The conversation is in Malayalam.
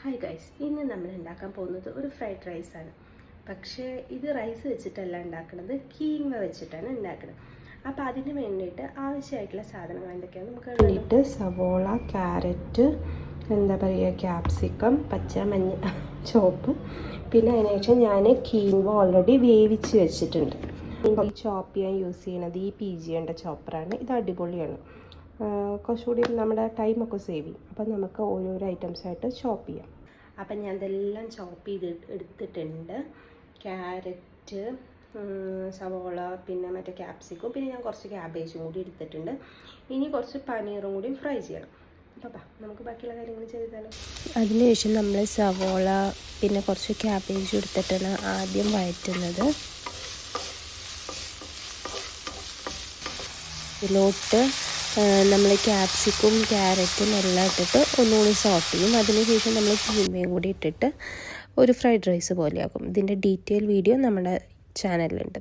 ഹായ് ഗൈസ്, ഇന്ന് നമ്മൾ ഉണ്ടാക്കാൻ പോകുന്നത് ഒരു ഫ്രൈഡ് റൈസാണ്. പക്ഷേ ഇത് റൈസ് വെച്ചിട്ടല്ല ഉണ്ടാക്കുന്നത്, കീൻവ വെച്ചിട്ടാണ് ഉണ്ടാക്കുന്നത്. അപ്പോൾ അതിന് വേണ്ടിയിട്ട് ആവശ്യമായിട്ടുള്ള സാധനങ്ങൾ എന്തൊക്കെയാണ് നമുക്ക് വേണ്ടിയിട്ട് സവോള, ക്യാരറ്റ്, എന്താ പറയുക, ക്യാപ്സിക്കം, പച്ച, മഞ്ഞ, ചുവപ്പ്. പിന്നെ അതിനുശേഷം ഞാൻ കീൻവ ഓൾറെഡി വേവിച്ച് വെച്ചിട്ടുണ്ട്. ഈ ചോപ്പ് ചെയ്യാൻ യൂസ് ചെയ്യുന്നത് ഈ PG ചോപ്പറാണ്. ഇത് അടിപൊളിയാണ്. കുറച്ചുകൂടി നമ്മുടെ ടൈമൊക്കെ സേവ് ചെയ്യും. അപ്പം നമുക്ക് ഓരോരോ ഐറ്റംസായിട്ട് ചോപ്പ് ചെയ്യാം. അപ്പം ഞാൻ ഇതെല്ലാം ചോപ്പ് ചെയ്ത് എടുത്തിട്ടുണ്ട്. ക്യാരറ്റ്, സവോള, പിന്നെ മറ്റേ ക്യാപ്സിക്കും, പിന്നെ ഞാൻ കുറച്ച് ക്യാബേജും കൂടി എടുത്തിട്ടുണ്ട്. ഇനി കുറച്ച് പനീറും കൂടി ഫ്രൈ ചെയ്യണം. അപ്പം നമുക്ക് ബാക്കിയുള്ള കാര്യങ്ങൾ ചെയ്താലോ. അതിനുശേഷം നമ്മൾ സവോള പിന്നെ കുറച്ച് ക്യാബേജും എടുത്തിട്ടാണ് ആദ്യം വഴറ്റുന്നത്. ഇതിലോട്ട് നമ്മൾ ക്യാപ്സിക്കും ക്യാരറ്റും എല്ലാം ഇട്ടിട്ട് ഒന്നുകൂടി സോട്ട് ചെയ്യും. അതിനുശേഷം നമ്മൾ കീൻവയും കൂടി ഇട്ടിട്ട് ഒരു ഫ്രൈഡ് റൈസ് പോലെയാക്കും. ഇതിൻ്റെ ഡീറ്റെയിൽ വീഡിയോ നമ്മുടെ ചാനലിലുണ്ട്.